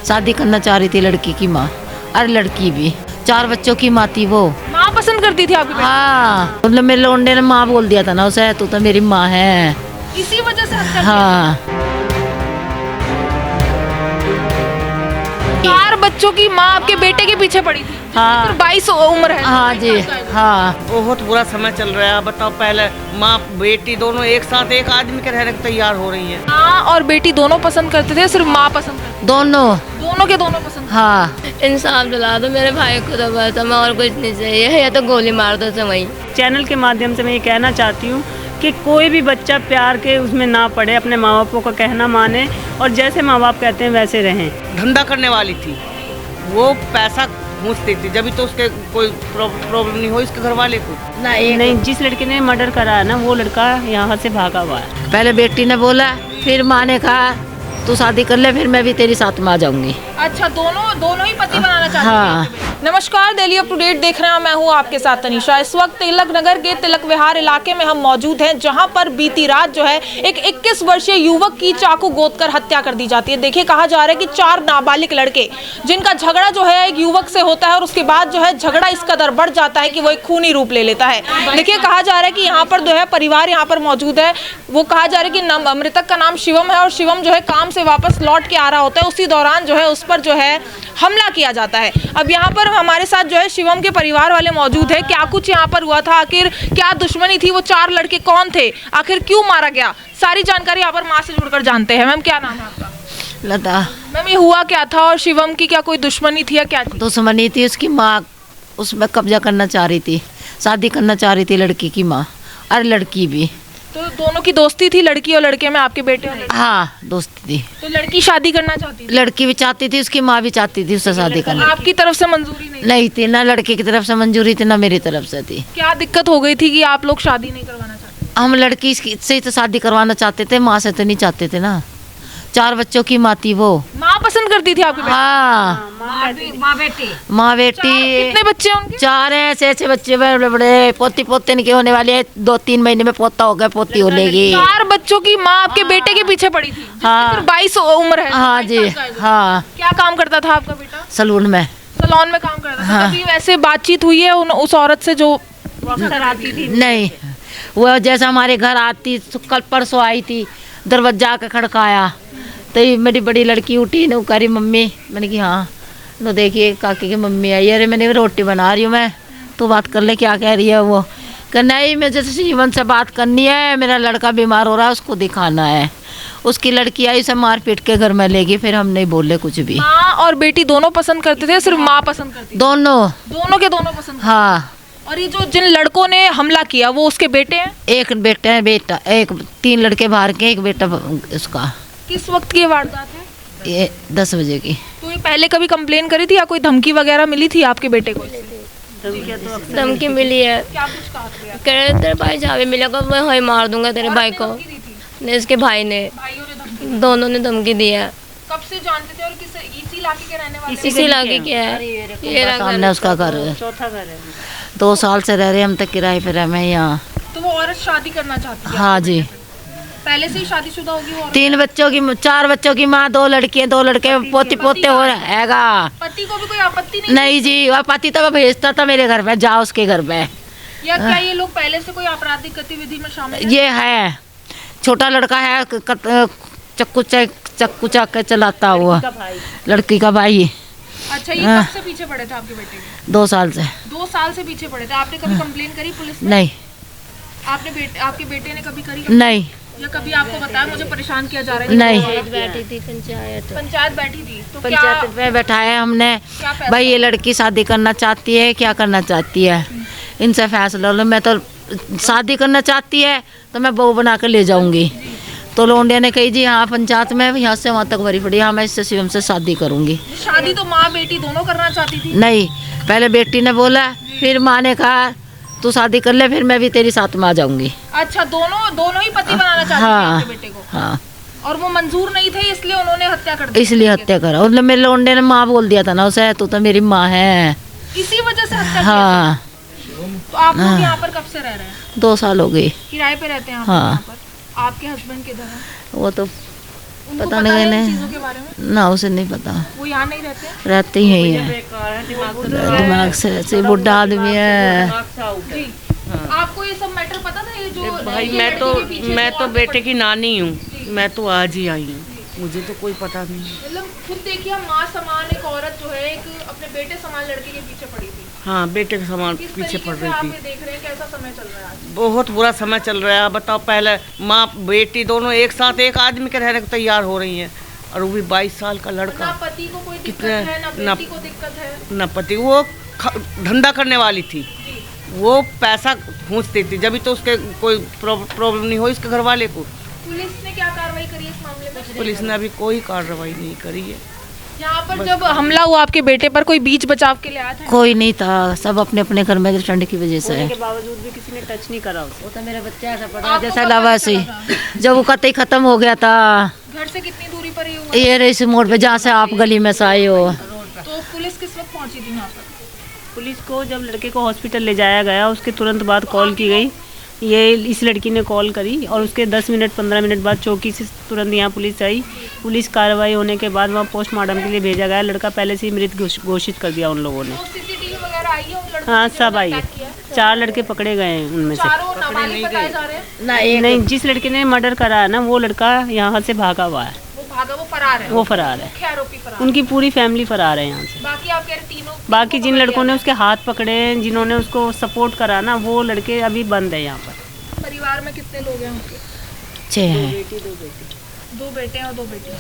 शादी करना चाह रही थी लड़की की माँ, अरे लड़की भी 4 बच्चों की माँ थी वो। माँ पसंद करती थी आपकी बेटी? हाँ, मतलब मेरे लौंडे ने माँ बोल दिया था ना उसे, तू तो मेरी माँ है। इसी वजह से हत्या की? हाँ 4 बच्चों की माँ आपके बेटे के पीछे पड़ी थी? हाँ। 22 उम्र है। हाँ जी हाँ। बहुत बुरा समय चल रहा है। बताओ, पहले माँ बेटी दोनों एक साथ एक आदमी के रहने को तैयार हो रही है। माँ और बेटी दोनों पसंद करते थे, सिर्फ माँ पसंद करती? दोनों। दोनों के दोनों पसंद? हाँ। इंसाफ दिला दो मेरे भाई को, तो बस हमें और कुछ नहीं चाहिए, या तो गोली मार दो तो वही। चैनल के माध्यम से मैं ये कहना चाहती हूँ कि कोई भी बच्चा प्यार के उसमें ना पड़े, अपने माँ बापों का कहना माने और जैसे माँ बाप कहते हैं वैसे रहें। धंधा करने वाली थी वो, पैसा घूंसती थी, जब तो उसके कोई प्रॉब्लम नहीं हो इसके घर वाले को। नहीं, जिस लड़के ने मर्डर करा है ना, वो लड़का यहाँ से भागा हुआ है। पहले बेटी ने बोला, फिर माँ ने कहा तू शादी कर ले, फिर मैं भी तेरी साथ में आ जाऊंगी। अच्छा, दोनों ही पति बनाना चाहती हाँ। हैं? नमस्कार, दिल्ली अप टू डेट देख रहे हैं, मैं हूँ आपके साथ तनीषा। इस वक्त तिलक नगर के तिलक विहार इलाके में हम मौजूद हैं, जहां पर बीती रात जो है एक 21 वर्षीय युवक की चाकू गोदकर हत्या कर दी जाती है। देखिए, कहा जा रहा है कि 4 नाबालिग लड़के जिनका झगड़ा जो है एक युवक से होता है और उसके बाद जो है झगड़ा इस कदर बढ़ जाता है कि वो एक खूनी रूप ले लेता है। देखिए, कहा जा रहा है कि यहाँ पर जो है परिवार यहाँ पर मौजूद है। वो कहा जा रहा है कि मृतक का नाम शिवम है और शिवम जो है काम से वापस लौट के आ रहा होता है, उसी दौरान जो है उस पर जो है हमला किया जाता है। अब यहाँ पर हमारे साथ जो है शिवम के परिवार वाले मौजूद है। क्या कुछ यहाँ पर हुआ था, आखिर क्या दुश्मनी थी, वो 4 लड़के कौन थे, आखिर क्यों मारा गया, सारी जानकारी यहाँ पर माँ से जुड़कर जानते हैं। मैम, क्या नाम है आपका? लता। मैम, ये हुआ क्या था और शिवम की क्या कोई दुश्मनी थी या क्या थी? दुश्मनी थी, उसकी माँ उसमें कब्जा करना चाह रही थी, शादी करना चाह रही थी लड़की की माँ, अरे लड़की भी। तो दोनों की दोस्ती थी, लड़की और लड़के में, आपके बेटे और लड़की? हाँ, दोस्ती थी। तो लड़की शादी करना चाहती थी? लड़की भी चाहती थी, उसकी माँ भी चाहती थी उससे शादी करना। आपकी तरफ से मंजूरी नहीं थी, ना लड़के की तरफ से मंजूरी थी ना मेरी तरफ से थी। क्या दिक्कत हो गई थी कि आप लोग शादी नहीं करवाना चाहते? हम लड़की से ही तो शादी करवाना चाहते थे, माँ से तो नहीं चाहते थे ना। 4 बच्चों की माँ थी वो। माँ पसंद करती थी आपकी बेटी? हाँ, माँ बेटी। कितने बच्चे हैं उनके? 4 हैं, ऐसे बच्चे बड़े बड़े, पोती पोते के होने वाले हैं, 2-3 महीने में पोता हो गया, पोती हो लेगी। 4 बच्चों की माँ आपके बेटे के पीछे पड़ी थी? हाँ। 22 उम्र है? हाँ जी हाँ। क्या काम करता था आपका बेटा? सलून में। सलोन में काम करता था? हाँ। कभी वैसे बातचीत हुई है उस औरत से जो आती थी? नहीं, वो जैसा हमारे घर आती, कल परसों आई थी, दरवाजा के खड़काया तो मेरी बड़ी लड़की उठी, ने करी मम्मी, मैंने कि हाँ, नो देखिए काकी की मम्मी आई। अरे मैंने रोटी बना रही हूँ मैं, तो बात कर ले, क्या कह रही है वो? नहीं, मैं जैसे जीवन से बात करनी है, मेरा लड़का बीमार हो रहा है, उसको दिखाना है। उसकी लड़की आई, उसे मार पीट के घर में लेगी, फिर हम नहीं बोले कुछ भी। माँ और बेटी दोनों पसंद करते थे, सिर्फ माँ पसंद करती थी? दोनों के दोनों पसंद? हाँ। और ये जो जिन लड़कों ने हमला किया वो उसके बेटे हैं? एक बेटा है, बेटा एक, 3 लड़के बाहर के, एक बेटा उसका। किस वक्त की वारदात है? ये 10 बजे की। तो ये पहले कभी कंप्लेन करी थी या कोई धमकी वगैरह मिली थी आपके बेटे को? धमकी मिली है, क्या कुछ कहा था? कह रहे तेरे भाई जावे मिलेगा मैं वही मार दूंगा तेरे भाई को। नहीं, इसके भाई ने, भाइयों ने धमकी? दोनों ने धमकी दी है। कब से जानते थे और किस इसी इलाके के रहने वाले? इसी इलाके के है, ये रहा सामने उसका घर है। चौथा घर है। 2 साल से रह रहे, हम तक किराए पे रह मैं यहाँ। तो वो औरत शादी करना चाहती है? हाँ जी। पहले से ही शादीशुदा होगी वो औरत? 3 बच्चों की, 4 बच्चों की माँ, 2 लड़कियां, 2 लड़के, पोती पोते हो रहेगा। पति को भी कोई आपत्ति नहीं? नहीं जी, और पति तो भेजता था मेरे घर में, जाओ उसके घर में। या क्या ये लोग पहले से कोई आपराधिक गतिविधि में शामिल हैं? ये है, छोटा लड़का है, चक्कू चाक के चलाता हुआ, लड़की का भाई। अच्छा, ये कब से पीछे पड़े थे आपके बेटे के? 2 साल से। 2 साल से पीछे पड़े थे। आपने कभी कंप्लेन करी पुलिस में? नहीं। आपके बेटे ने कभी करी? नहीं। या कभी आपको बताया मुझे परेशान किया जा रहा है? नहीं। बैठी थी पंचायत बैठी थी तो पंचायत में बैठाया हमने, क्या फैसला? भाई ये लड़की शादी करना चाहती है, क्या करना चाहती है, इनसे फैसला लो। मैं तो शादी करना चाहती है तो मैं बहू बना कर ले जाऊंगी। तो लोंडिया ने कही जी हाँ, पंचायत में यहाँ से वहाँ तक भरी पड़ी, हाँ मैं इससे शिवम से शादी करूंगी। शादी तो माँ बेटी दोनों करना चाहती थी? नहीं, पहले बेटी ने बोला, फिर माँ ने कहा तू शादी कर ले, फिर मैं भी तेरी साथ में आ जाऊंगी। अच्छा, दोनों ही पति बनाना चाहती थी आपके बेटे को? हाँ। और वो मंजूर नहीं थे, इसलिए उन्होंने हत्या कर दी? इसलिए हत्या करा, मतलब मेरे लोंडे ने माँ बोल दिया था ना उसे, तू तो मेरी माँ है, इसी वजह से हत्या हाँ। तो आप लोग यहाँ पर कब से रह रहे हैं? 2 साल हो गए। किराए पे रहते हैं आप हाँ। यहाँ पर? आपके हस्बैंड किधर हैं? वो तो उनको पता है नहीं इन नहीं चीजों के बारे में? ना, उसे नहीं पता। वो यहाँ नहीं रहते? रहते ही है, दिमाग से ऐसे बुढ़ा आदमी है। जी। आपको ये सब मैटर पता था, ये जो भाई ये मैं लड़की तो के पीछे मैं जो तो औरतें बेटे की पड़ी- नानी हूँ, जी। मैं तो आज ही आई हूँ, मुझे तो कोई पता नहीं। मतलब खुद देखिए, माँ समान एक औरत जो है, एक अपने बेटे समान लड़के के पीछे पड़ी थी। हाँ, बेटे के सामान किस पीछे तरीके पड़ से रही आप थी। ये देख रहे हैं, कैसा समय चल रहा है आज? बहुत बुरा समय चल रहा है। बताओ, पहले माँ बेटी दोनों एक साथ एक आदमी के रहने को तैयार हो रही हैं, और वो भी 22 साल का ना लड़का। पति को कोई दिक्कत कितने- है, ना ना- बेटी को दिक्कत है। न पति, वो धंधा करने वाली थी, जी। वो पैसा घूंसती थी, जब भी तो उसके कोई प्रॉब्लम नहीं हो इसके घर वाले को। पुलिस ने क्या कार्रवाई करी इस मामले में? पुलिस ने अभी कोई कार्रवाई नहीं करी है। यहाँ पर जब हमला हुआ आपके बेटे पर, कोई बीच बचाव के लिए आया था? कोई नहीं था, सब अपने अपने घर में ठंड की वजह से होने है। के बावजूद भी किसी ने टच नहीं करा उसे। वो तो मेरा बच्चा ऐसा पड़ा आपको जैसा पता लवा नहीं से, चला जब वो कतई खत्म हो गया था। घर से कितनी दूरी पर ये हुआ? ये इस मोड़ पे जहाँ से आप गली में से आए हो। तो पुलिस किस वक्त पहुंची थी वहाँ पर? पुलिस को जब लड़के को हॉस्पिटल ले जाया गया, उसके तुरंत बाद कॉल की गई। ये इस लड़की ने कॉल करी और उसके 10 मिनट 15 मिनट बाद चौकी से तुरंत यहाँ पुलिस आई। पुलिस कार्रवाई होने के बाद वहाँ पोस्टमार्टम के लिए भेजा गया। लड़का पहले से ही मृत घोषित कर दिया उन लोगों ने। तो सीसीटीवी वगैरह आई है उन लड़कों हाँ, की सब जिन्होंने आई है। अटैक किया है? 4 लड़के पकड़े गए हैं उनमें से। चारों नाबालिग बताए जा रहे हैं। ना एक नहीं, जिस लड़के ने मर्डर करा है ना, वो लड़का यहाँ से भागा हुआ है, वो भागा, वो फरार है। वो फरार है। मुख्य आरोपी फरार। उनकी पूरी फैमिली फरार है यहाँ से। बाकी आप कह रहे तीनों? बाकी जिन लड़कों ने उसके हाथ पकड़े हैं, जिन्होंने उसको सपोर्ट करा ना, वो लड़के अभी बंद है यहाँ पर। परिवार में कितने लोग हैं उनके? 6 हैं। 2 बेटे हैं और 2 बेटियां।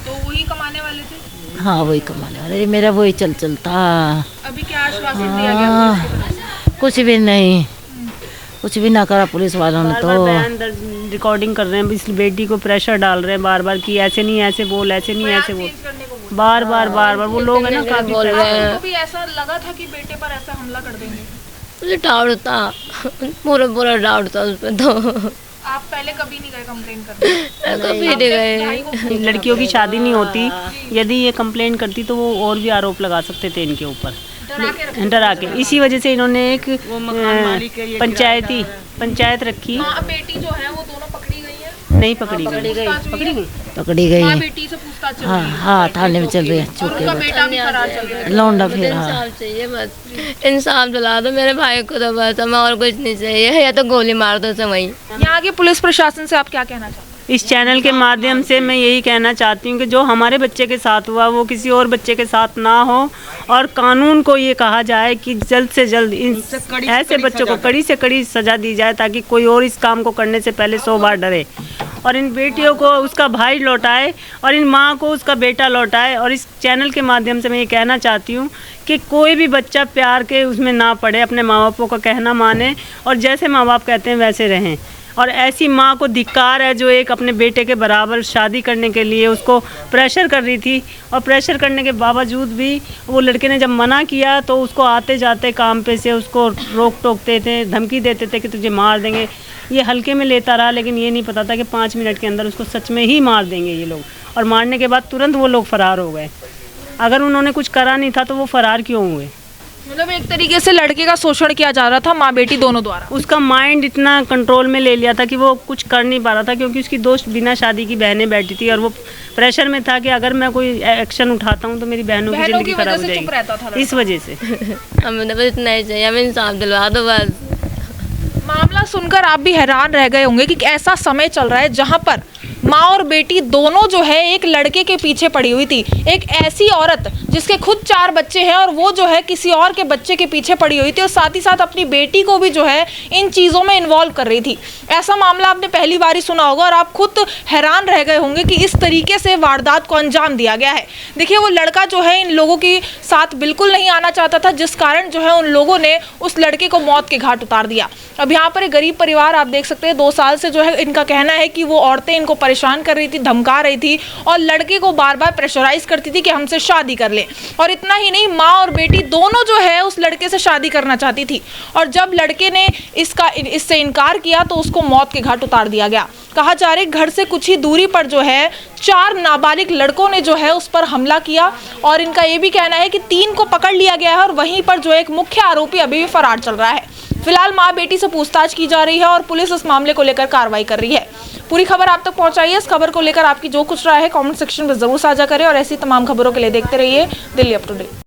तो वही कमाने वाले थे? हाँ, वही कमाने वाले, मेरा वही चलता। अभी क्या आश्वासन दिया गया पुलिस की तरफ से? कुछ भी नहीं, कुछ भी ना करा पुलिस वालों ने बार तो। बार बयान दर्ज रिकॉर्डिंग कर रहे हैं, इस बेटी को प्रेशर डाल रहे हैं बार बार कि ऐसे नहीं, ऐसे बोल, ऐसे नहीं, ऐसे बोल। चेंज करने को बोला। बार बार वो लोग है ना काफी बोल रहे हैं। आपको भी ऐसा लगा था कि बेटे पर ऐसा हमला कर देंगे? मुझे डाउट था, पूरा डाउट था उस पर। तो आप पहले कभी नहीं गए कंप्लेन करने? कभी नहीं गए। भाई को लड़कियों की शादी नहीं होती, यदि ये कंप्लेन करती तो वो और भी आरोप लगा सकते थे इनके ऊपर, डरा के रखा? डरा के। इसी वजह से इन्होंने एक मकान मालिक है, ये पंचायत रखी। माँ बेटी जो है वो दोनों पकड़ी गई है? नहीं पकड़ी गई, पूछताछ हुई है? पकड़ी गई। माँ बेटी से पूछताछ चल हाँ रही है हाँ, थाने में चल रही है, और चुके उनका बेटा भी फरार चल रहा है। लौंडा फिर। हाँ, इंसाफ चाहिए बस, इंसाफ दिला दो मेरे भाई को तो बस, हमें और कुछ नहीं चाहिए, या तो गोली मार दो सब वहीं। यहाँ के पुलिस प्रशासन से आप क्या कहना चाहते हैं? इस चैनल के माध्यम से मैं यही कहना चाहती हूँ कि जो हमारे बच्चे के साथ हुआ वो किसी और बच्चे के साथ ना हो, और कानून को ये कहा जाए कि जल्द से जल्द इन कड़ी से ऐसे कड़ी बच्चों को सजा कड़ी से कड़ी सजा दी जाए, ताकि कोई और इस काम को करने से पहले 100 बार डरे, और इन बेटियों को उसका भाई लौटाए और इन माँ को उसका बेटा लौटाए। और इस चैनल के माध्यम से मैं ये कहना चाहती हूँ कि कोई भी बच्चा प्यार के उसमें ना पड़े, अपने माँ बापों का कहना माने, और जैसे माँ बाप कहते हैं वैसे रहें। और ऐसी माँ को धिक्कार है जो एक अपने बेटे के बराबर शादी करने के लिए उसको प्रेशर कर रही थी, और प्रेशर करने के बावजूद भी वो लड़के ने जब मना किया तो उसको आते जाते काम पे से उसको रोक टोकते थे, धमकी देते थे कि तुझे मार देंगे। ये हल्के में लेता रहा, लेकिन ये नहीं पता था कि 5 मिनट के अंदर उसको सच में ही मार देंगे ये लोग। और मारने के बाद तुरंत वो लोग फरार हो गए। अगर उन्होंने कुछ करा नहीं था तो वो फरार क्यों हुए? मतलब एक तरीके से लड़के का शोषण किया जा रहा था माँ बेटी दोनों द्वारा। उसका माइंड इतना कंट्रोल में ले लिया था कि वो कुछ कर नहीं पा रहा था, क्योंकि उसकी दोस्त बिना शादी की बहनें बैठी थी, और वो प्रेशर में था कि अगर मैं कोई एक्शन उठाता हूँ तो मेरी बहनों की जिंदगी वजह खराब हो से चुप रहता था जाएगी। इस वजह से हमें तो बस इतना ही चाहिए, हमें इंसाफ दिलवा दो बस। मामला सुनकर आप भी हैरान रह गए होंगे कि ऐसा समय चल रहा है जहां पर माँ और बेटी दोनों जो है एक लड़के के पीछे पड़ी हुई थी। एक ऐसी औरत जिसके खुद 4 बच्चे हैं और वो जो है किसी और के बच्चे के पीछे पड़ी हुई थी, और साथ ही साथ अपनी बेटी को भी जो है इन चीज़ों में इन्वॉल्व कर रही थी। ऐसा मामला आपने पहली बार ही सुना होगा और आप खुद हैरान रह गए होंगे कि इस तरीके से वारदात को अंजाम दिया गया है। देखिए, वो लड़का जो है इन लोगों के साथ बिल्कुल नहीं आना चाहता था, जिस कारण जो है उन लोगों ने उस लड़के को मौत के घाट उतार दिया। अब यहाँ पर एक गरीब परिवार आप देख सकते हैं, 2 साल से जो है इनका कहना है कि वो औरतें इनको परेशान कर रही थी, धमका रही थी और लड़के को बार बार प्रेशराइज करती थी कि हमसे शादी कर ले। और इतना ही नहीं, माँ और बेटी दोनों जो है उस लड़के से शादी करना चाहती थी, और जब लड़के ने इससे इनकार किया तो उसको मौत के घाट उतार दिया गया। कहा जा रहा है घर से कुछ ही दूरी पर जो है 4 नाबालिग लड़कों ने जो है उस पर हमला किया, और इनका ये भी कहना है कि 3 को पकड़ लिया गया है और वहीं पर जो एक मुख्य आरोपी अभी भी फरार चल रहा है। फिलहाल माँ बेटी से पूछताछ की जा रही है और पुलिस इस मामले को लेकर कार्रवाई कर रही है। पूरी खबर आप तक पहुंचाइए। इस खबर को लेकर आपकी जो कुछ राय है कमेंट सेक्शन में जरूर साझा करें और ऐसी तमाम खबरों के लिए देखते रहिए दिल्ली अप टू डेट।